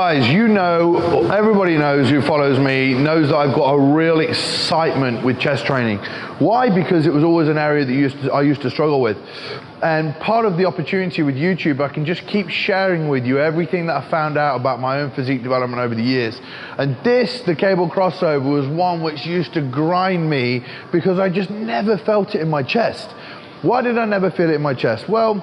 Guys, you know, everybody knows who follows me, knows that I've got a real excitement with chest training. Why? Because it was always an area that I used to struggle with. And part of the opportunity with YouTube, I can just keep sharing with you everything that I found out about my own physique development over the years. And this, the cable crossover, was one which used to grind me because I just never felt it in my chest. Why did I never feel it in my chest? Well,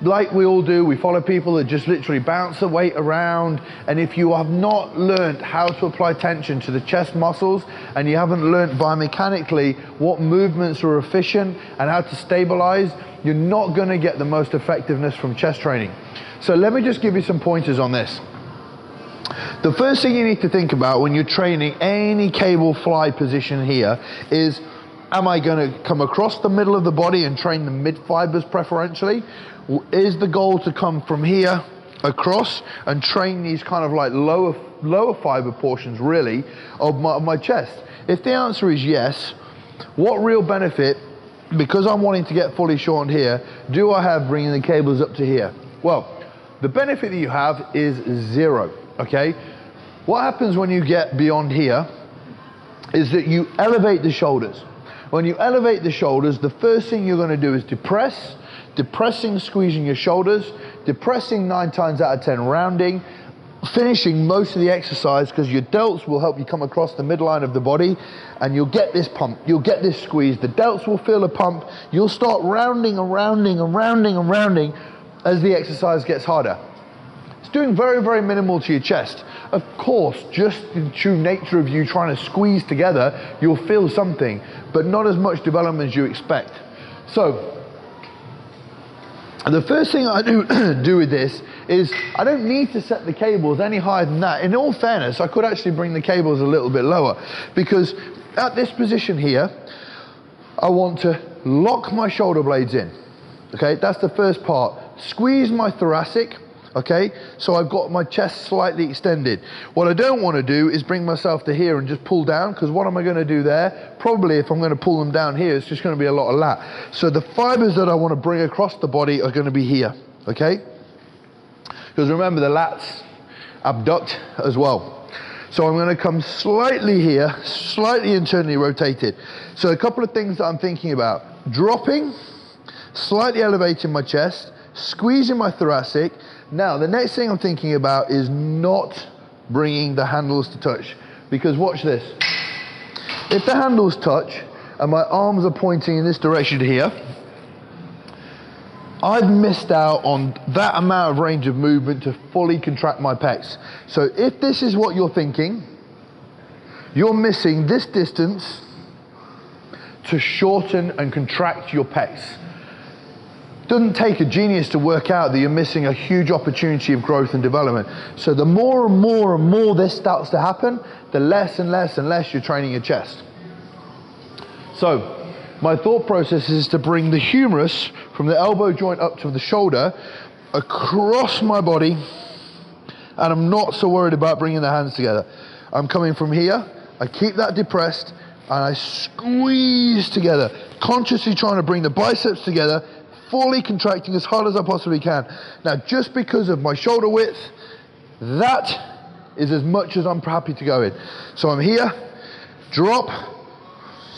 like we all do, we follow people that just literally bounce the weight around, and if you have not learned how to apply tension to the chest muscles, and you haven't learned biomechanically what movements are efficient and how to stabilize, you're not going to get the most effectiveness from chest training. So let me just give you some pointers on this. The first thing you need to think about when you're training any cable fly position here is, am I going to come across the middle of the body and train the mid fibers preferentially? Is the goal to come from here across and train these kind of like lower fiber portions really of my chest? If the answer is yes, what real benefit, because I'm wanting to get fully shortened here, do I have bringing the cables up to here? Well, the benefit that you have is zero, okay? What happens when you get beyond here is that you elevate the shoulders. When you elevate the shoulders, the first thing you're going to do is depress, depressing, squeezing your shoulders, depressing 9 times out of 10 rounding, finishing most of the exercise because your delts will help you come across the midline of the body and you'll get this pump, you'll get this squeeze, the delts will feel a pump, you'll start rounding and rounding and rounding and rounding as the exercise gets harder. It's doing very, very minimal to your chest. Of course, just the true nature of you trying to squeeze together, you'll feel something, but not as much development as you expect. So, the first thing I do with this is I don't need to set the cables any higher than that. In all fairness, I could actually bring the cables a little bit lower because at this position here, I want to lock my shoulder blades in. Okay, that's the first part. Squeeze my thoracic. Okay, so I've got my chest slightly extended. What I don't want to do is bring myself to here and just pull down, because what am I going to do there? Probably if I'm going to pull them down here, it's just going to be a lot of lat. So the fibers that I want to bring across the body are going to be here, okay? Because remember, the lats abduct as well. So I'm going to come slightly here, slightly internally rotated. So a couple of things that I'm thinking about. Dropping, slightly elevating my chest, squeezing my thoracic. Now, the next thing I'm thinking about is not bringing the handles to touch, because watch this. If the handles touch and my arms are pointing in this direction here, I've missed out on that amount of range of movement to fully contract my pecs. So if this is what you're thinking, you're missing this distance to shorten and contract your pecs. Doesn't take a genius to work out that you're missing a huge opportunity of growth and development. So the more and more and more this starts to happen, the less and less and less you're training your chest. So my thought process is to bring the humerus from the elbow joint up to the shoulder across my body, and I'm not so worried about bringing the hands together. I'm coming from here, I keep that depressed, and I squeeze together, consciously trying to bring the biceps together, fully contracting as hard as I possibly can. Now, just because of my shoulder width, that is as much as I'm happy to go in. So I'm here, drop,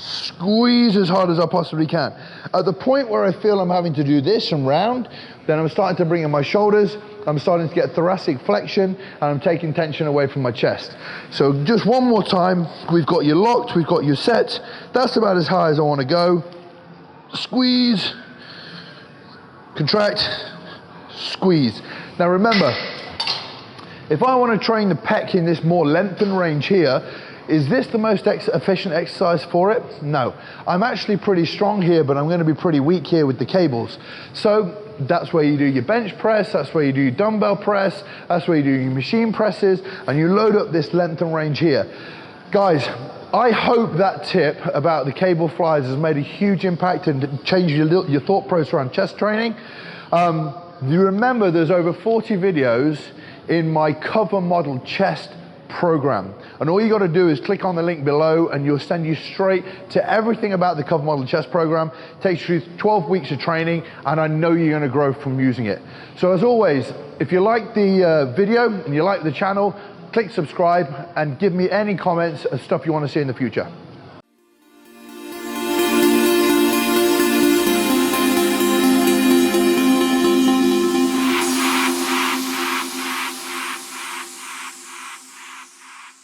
squeeze as hard as I possibly can. At the point where I feel I'm having to do this and round, then I'm starting to bring in my shoulders, I'm starting to get thoracic flexion, and I'm taking tension away from my chest. So just one more time, we've got you locked, we've got you set. That's about as high as I want to go. Squeeze, contract, squeeze. Now remember, if I want to train the pec in this more lengthened range here, is this the most efficient exercise for it? No. I'm actually pretty strong here, but I'm going to be pretty weak here with the cables. So that's where you do your bench press, that's where you do your dumbbell press, that's where you do your machine presses, and you load up this lengthened range here. Guys, I hope that tip about the cable flies has made a huge impact and changed your thought process around chest training. You remember there's over 40 videos in my cover model chest program. And all you got to do is click on the link below and you'll send you straight to everything about the cover model chest program. It takes you through 12 weeks of training, and I know you're going to grow from using it. So as always, if you like the video and you like the channel, click subscribe and give me any comments of stuff you want to see in the future.